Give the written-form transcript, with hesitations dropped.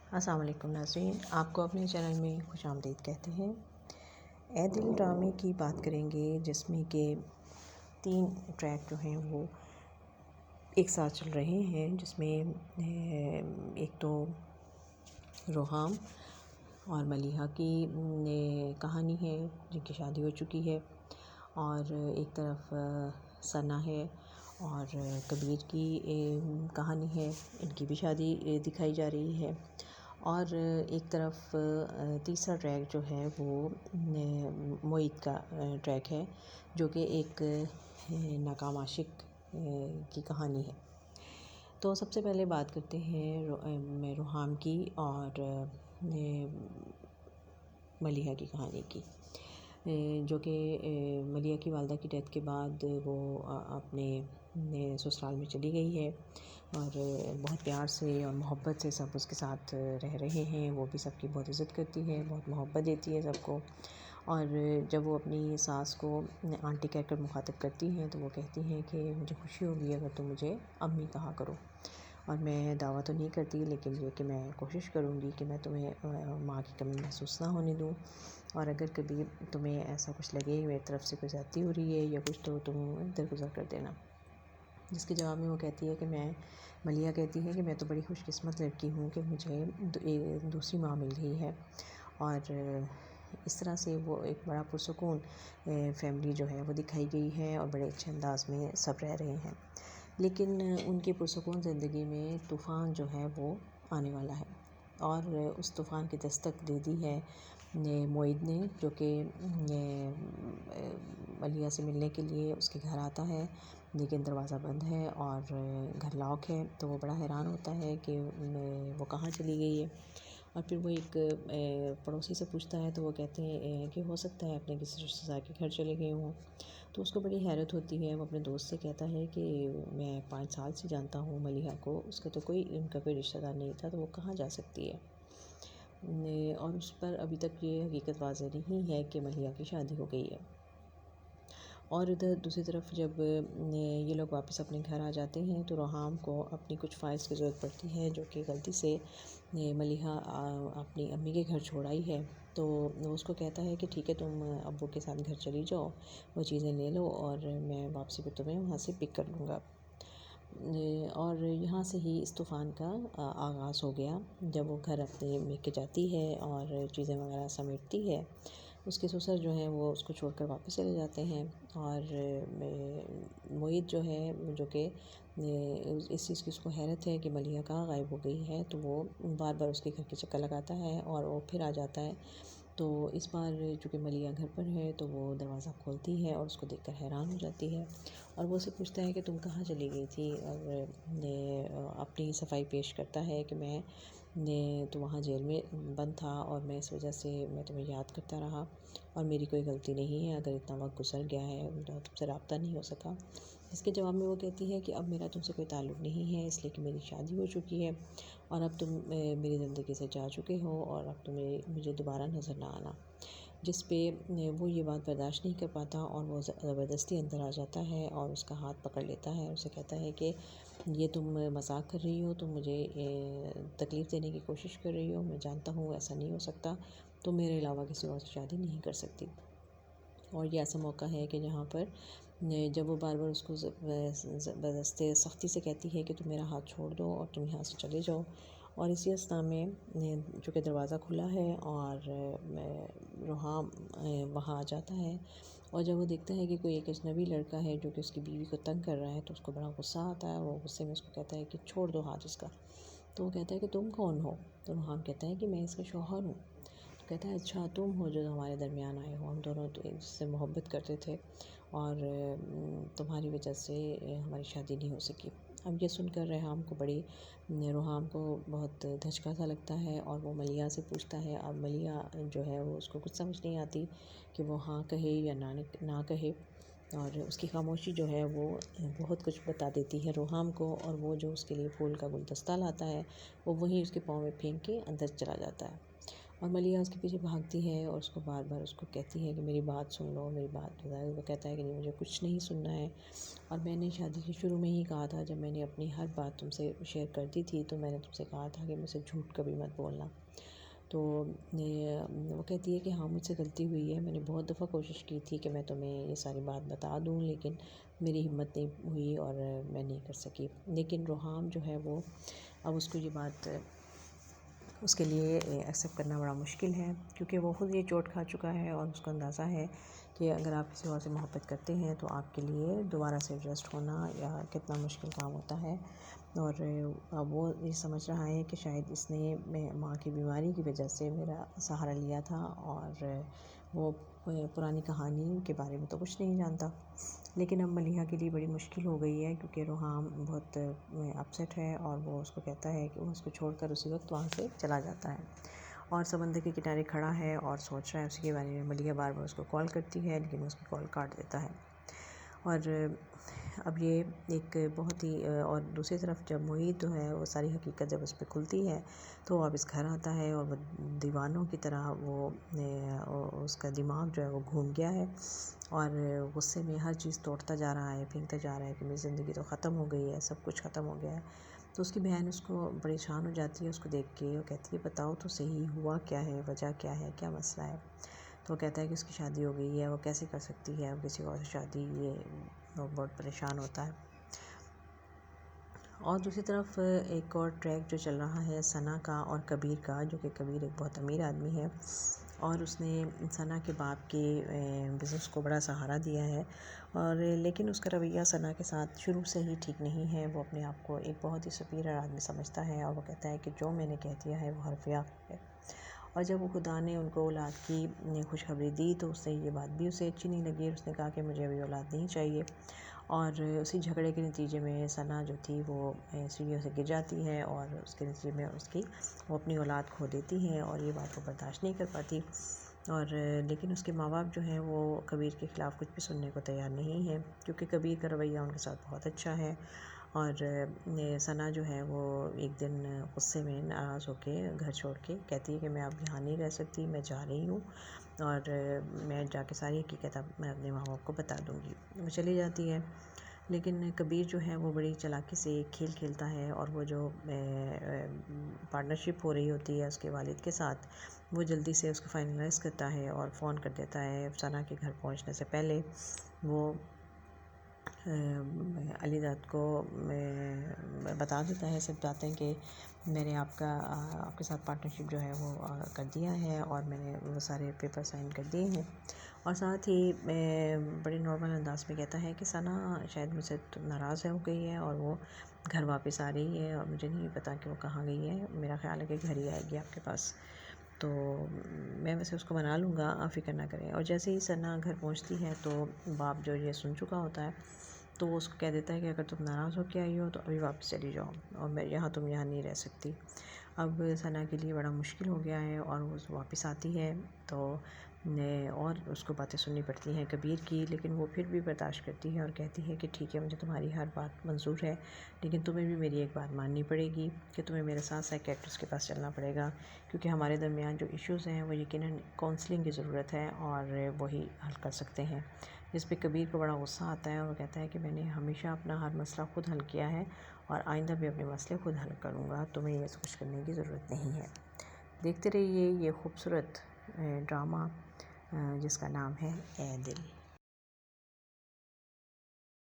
السلام علیکم ناظرین، آپ کو اپنے چینل میں خوش آمدید کہتے ہیں۔ اے دل ڈرامے کی بات کریں گے جس میں کہ 3 ٹریک جو ہیں وہ ایک ساتھ چل رہے ہیں، جس میں ایک تو روحام اور ملیحہ کی کہانی ہے جن کی شادی ہو چکی ہے، اور ایک طرف ثنا ہے اور کبیر کی کہانی ہے، ان کی بھی شادی دکھائی جا رہی ہے، اور ایک طرف تیسرا ٹریک جو ہے وہ معید کا ٹریک ہے جو کہ ایک ناکام عاشق کی کہانی ہے۔ تو سب سے پہلے بات کرتے ہیں روحام کی اور ملیحہ کی کہانی کی، جو کہ ملیحہ کی والدہ کی ڈیتھ کے بعد وہ اپنے سسرال میں چلی گئی ہے، اور بہت پیار سے اور محبت سے سب اس کے ساتھ رہ رہے ہیں۔ وہ بھی سب کی بہت عزت کرتی ہے، بہت محبت دیتی ہے سب کو، اور جب وہ اپنی ساس کو آنٹی کہہ کر مخاطب کرتی ہیں تو وہ کہتی ہیں کہ مجھے خوشی ہوگی اگر تم مجھے امی کہا کرو، اور میں دعویٰ تو نہیں کرتی لیکن یہ کہ میں کوشش کروں گی کہ میں تمہیں ماں کی کمی محسوس نہ ہونے دوں، اور اگر کبھی تمہیں ایسا کچھ لگے میری طرف سے کوئی زیادتی ہو رہی ہے یا کچھ تو تم درگزر کر دینا۔ جس کے جواب میں وہ کہتی ہے کہ ملیحہ کہتی ہے کہ میں تو بڑی خوش قسمت لڑکی ہوں کہ مجھے دوسری ماں مل گئی ہے، اور اس طرح سے وہ ایک بڑا پرسکون فیملی جو ہے وہ دکھائی گئی ہے، اور بڑے اچھے انداز میں سب رہ رہے ہیں۔ لیکن ان کی پرسکون زندگی میں طوفان جو ہے وہ آنے والا ہے، اور اس طوفان کی دستک دے دی ہے معید نے، جو کہ ملیحہ سے ملنے کے لیے اس کے گھر آتا ہے، لیکن دروازہ بند ہے اور گھر لاک ہے، تو وہ بڑا حیران ہوتا ہے کہ وہ کہاں چلی گئی ہے، اور پھر وہ ایک پڑوسی سے پوچھتا ہے تو وہ کہتے ہیں کہ ہو سکتا ہے اپنے کسی رشتہ دار کے گھر چلے گئے ہوں، تو اس کو بڑی حیرت ہوتی ہے۔ وہ اپنے دوست سے کہتا ہے کہ میں 5 سال سے جانتا ہوں ملیحہ کو، اس کا تو ان کا کوئی رشتہ دار نہیں تھا، تو وہ کہاں جا سکتی ہے، اور اس پر ابھی تک یہ حقیقت واضح نہیں ہے کہ ملیحہ کی شادی ہو گئی ہے۔ اور ادھر دوسری طرف جب یہ لوگ واپس اپنے گھر آ جاتے ہیں تو روحام کو اپنی کچھ فائلز کی ضرورت پڑتی ہے جو کہ غلطی سے ملیحہ اپنی امی کے گھر چھوڑ آئی ہے، تو وہ اس کو کہتا ہے کہ ٹھیک ہے تم ابو کے ساتھ گھر چلی جاؤ، وہ چیزیں لے لو اور میں واپسی پہ تمہیں وہاں سے پک کر لوں گا۔ اور یہاں سے ہی اس طوفان کا آغاز ہو گیا، جب وہ گھر اپنے لے کے جاتی ہے اور چیزیں وغیرہ سمیٹتی ہے۔ اس کے سسر جو ہیں وہ اس کو چھوڑ کر واپس چلے جاتے ہیں، اور معید جو ہے جو کہ اس چیز کی اس کو حیرت ہے کہ ملیحہ کہاں غائب ہو گئی ہے، تو وہ بار بار اس کے گھر کے چکر لگاتا ہے اور وہ پھر آ جاتا ہے، تو اس بار چونکہ ملیحہ گھر پر ہے تو وہ دروازہ کھولتی ہے اور اس کو دیکھ کر حیران ہو جاتی ہے، اور وہ اسے پوچھتا ہے کہ تم کہاں چلی گئی تھی، اور اپنی صفائی پیش کرتا ہے کہ میں تو وہاں جیل میں بند تھا اور میں اس وجہ سے میں تمہیں یاد کرتا رہا، اور میری کوئی غلطی نہیں ہے اگر اتنا وقت گزر گیا ہے تم سے رابطہ نہیں ہو سکا۔ اس کے جواب میں وہ کہتی ہے کہ اب میرا تم سے کوئی تعلق نہیں ہے، اس لیے کہ میری شادی ہو چکی ہے اور اب تم میری زندگی سے جا چکے ہو، اور اب تمہیں مجھے دوبارہ نظر نہ آنا۔ جس پہ وہ یہ بات برداشت نہیں کر پاتا اور وہ زبردستی اندر آ جاتا ہے اور اس کا ہاتھ پکڑ لیتا ہے، اور اسے کہتا ہے کہ یہ تم مذاق کر رہی ہو، تم مجھے تکلیف دینے کی کوشش کر رہی ہو، میں جانتا ہوں ایسا نہیں ہو سکتا، تم میرے علاوہ کسی اور سے شادی نہیں کر سکتی۔ اور یہ ایسا موقع ہے کہ جہاں پر جب وہ بار بار اس کو زبردستی سختی سے کہتی ہے کہ تم میرا ہاتھ چھوڑ دو اور تم یہاں سے چلے جاؤ، اور اسی اثنا میں چونکہ دروازہ کھلا ہے اور روحام وہاں آ جاتا ہے، اور جب وہ دیکھتا ہے کہ کوئی ایک اجنبی لڑکا ہے جو کہ اس کی بیوی کو تنگ کر رہا ہے تو اس کو بڑا غصہ آتا ہے، وہ غصے میں اس کو کہتا ہے کہ چھوڑ دو ہاتھ اس کا، تو وہ کہتا ہے کہ تم کون ہو، تو روحام کہتا ہے کہ میں اس کا شوہر ہوں، تو کہتا ہے اچھا تم ہو جو ہمارے درمیان آئے ہو، ہم دونوں تو ایک سے محبت کرتے تھے اور تمہاری وجہ سے ہماری شادی نہیں ہو سکی۔ اب یہ سن کر روحام کو بہت دھچکا سا لگتا ہے، اور وہ ملیحہ سے پوچھتا ہے، اب ملیحہ جو ہے وہ اس کو کچھ سمجھ نہیں آتی کہ وہ ہاں کہے یا نہ کہے، اور اس کی خاموشی جو ہے وہ بہت کچھ بتا دیتی ہے روحام کو، اور وہ جو اس کے لیے پھول کا گلدستہ لاتا ہے وہ وہیں اس کے پاؤں میں پھینک کے اندر چلا جاتا ہے، اور ملیحہ اس کے پیچھے بھاگتی ہے اور اس کو بار بار اس کو کہتی ہے کہ میری بات سن لو، میری بات بتائے۔ وہ کہتا ہے کہ نہیں، مجھے کچھ نہیں سننا ہے، اور میں نے شادی کے شروع میں ہی کہا تھا، جب میں نے اپنی ہر بات تم سے شیئر کرتی تھی تو میں نے تم سے کہا تھا کہ مجھ سے جھوٹ کبھی مت بولنا۔ تو وہ کہتی ہے کہ ہاں مجھ سے غلطی ہوئی ہے، میں نے بہت دفعہ کوشش کی تھی کہ میں تمہیں یہ ساری بات بتا دوں، لیکن میری ہمت نہیں ہوئی اور میں نہیں کر سکی۔ لیکن روحام جو ہے وہ اب اس کو یہ بات اس کے لیے ایکسیپٹ کرنا بڑا مشکل ہے، کیونکہ وہ خود یہ چوٹ کھا چکا ہے اور اس کو اندازہ ہے کہ اگر آپ کسی اور سے محبت کرتے ہیں تو آپ کے لیے دوبارہ سے ایڈجسٹ ہونا یا کتنا مشکل کام ہوتا ہے۔ اور اب وہ یہ سمجھ رہا ہے کہ شاید اس نے ماں کی بیماری کی وجہ سے میرا سہارا لیا تھا، اور وہ پرانی کہانی کے بارے میں تو کچھ نہیں جانتا۔ لیکن اب ملیحہ کے لیے بڑی مشکل ہو گئی ہے، کیونکہ روحام بہت اپسیٹ ہے، اور وہ اس کو کہتا ہے کہ وہ اس کو چھوڑ کر اسی وقت وہاں سے چلا جاتا ہے، اور سمندر کے کنارے کھڑا ہے اور سوچ رہا ہے اسی کے بارے میں۔ ملیحہ بار بار اس کو کال کرتی ہے، لیکن وہ اس کی کال کاٹ دیتا ہے۔ اور اب یہ ایک بہت ہی اور دوسری طرف جب محیط جو ہے وہ ساری حقیقت جب اس پہ کھلتی ہے تو وہ واپس گھر آتا ہے، اور وہ دیوانوں کی طرح وہ اس کا دماغ جو ہے وہ گھوم گیا ہے، اور غصے میں ہر چیز توڑتا جا رہا ہے، پھینکتا جا رہا ہے کہ میری زندگی تو ختم ہو گئی ہے، سب کچھ ختم ہو گیا ہے۔ تو اس کی بہن اس کو پریشان ہو جاتی ہے اس کو دیکھ کے، وہ کہتی ہے بتاؤ تو صحیح ہوا کیا ہے، وجہ کیا ہے، کیا مسئلہ ہے؟ تو وہ کہتا ہے کہ اس کی شادی ہو گئی ہے، وہ کیسے کر سکتی ہے اب کسی اور سے شادی، یہ وہ بہت پریشان ہوتا ہے۔ اور دوسری طرف ایک اور ٹریک جو چل رہا ہے ثنا کا اور کبیر کا، جو کہ کبیر ایک بہت امیر آدمی ہے، اور اس نے ثنا کے باپ کے بزنس کو بڑا سہارا دیا ہے، اور لیکن اس کا رویہ ثنا کے ساتھ شروع سے ہی ٹھیک نہیں ہے۔ وہ اپنے آپ کو ایک بہت ہی سپیریئر آدمی سمجھتا ہے، اور وہ کہتا ہے کہ جو میں نے کہہ دیا ہے وہ حرف آخر ہے۔ اور جب وہ خدا نے ان کو اولاد کی خوشخبری دی تو اس سے یہ بات بھی اسے اچھی نہیں لگی، اس نے کہا کہ مجھے ابھی اولاد نہیں چاہیے، اور اسی جھگڑے کے نتیجے میں ثنا جو تھی وہ سیڑھیوں سے گر جاتی ہے، اور اس کے نتیجے میں وہ اپنی اولاد کھو دیتی ہے، اور یہ بات وہ برداشت نہیں کر پاتی۔ اور لیکن اس کے ماں باپ جو ہیں وہ کبیر کے خلاف کچھ بھی سننے کو تیار نہیں ہے، کیونکہ کبیر کا رویہ ان کے ساتھ بہت اچھا ہے۔ اور ثنا جو ہے وہ ایک دن غصے میں ناراض ہو کے گھر چھوڑ کے کہتی ہے کہ میں اب یہاں نہیں رہ سکتی، میں جا رہی ہوں، اور میں جا کے ساری حقیقت اب میں اپنے ماں باپ کو بتا دوں گی۔ وہ چلی جاتی ہے، لیکن کبیر جو ہے وہ بڑی چالاکی سے کھیل کھیلتا ہے، اور وہ جو پارٹنرشپ ہو رہی ہوتی ہے اس کے والد کے ساتھ، وہ جلدی سے اس کو فائنلائز کرتا ہے اور فون کر دیتا ہے ثنا کے گھر پہنچنے سے پہلے۔ وہ علی داد کو بتا دیتا ہے سب باتیں کہ میں نے آپ کے ساتھ پارٹنرشپ جو ہے وہ کر دیا ہے، اور میں نے وہ سارے پیپر سائن کر دیے ہیں، اور ساتھ ہی بڑے نارمل انداز میں کہتا ہے کہ ثنا شاید مجھ سے ناراض ہو گئی ہے اور وہ گھر واپس آ رہی ہے، اور مجھے نہیں پتا کہ وہ کہاں گئی ہے، میرا خیال ہے کہ گھر ہی آئے گی آپ کے پاس، تو میں ویسے اس کو منا لوں گا، آپ فکر نہ کریں۔ اور جیسے ہی ثنا گھر پہنچتی ہے تو باپ جو یہ سن چکا ہوتا ہے تو وہ اس کو کہہ دیتا ہے کہ اگر تم ناراض ہو کے آئی ہو تو ابھی واپس چلی جاؤ، اور تم یہاں نہیں رہ سکتی۔ اب ثنا کے لیے بڑا مشکل ہو گیا ہے، اور وہ واپس آتی ہے تو اور اس کو باتیں سننی پڑتی ہیں کبیر کی، لیکن وہ پھر بھی برداشت کرتی ہے اور کہتی ہے کہ ٹھیک ہے مجھے تمہاری ہر بات منظور ہے، لیکن تمہیں بھی میری ایک بات ماننی پڑے گی کہ تمہیں میرے ساتھ سائیکیٹرسٹ کے پاس چلنا پڑے گا، کیونکہ ہمارے درمیان جو ایشوز ہیں وہ یقیناً کونسلنگ کی ضرورت ہے، اور وہی حل کر سکتے ہیں۔ جس پہ کبیر کو بڑا غصہ آتا ہے، اور وہ کہتا ہے کہ میں نے ہمیشہ اپنا ہر مسئلہ خود حل کیا ہے، اور آئندہ بھی اپنے مسئلے خود حل کروں گا، تمہیں یہ کچھ کرنے کی ضرورت نہیں ہے۔ دیکھتے رہیے یہ خوبصورت ڈرامہ جس کا نام ہے اے دل۔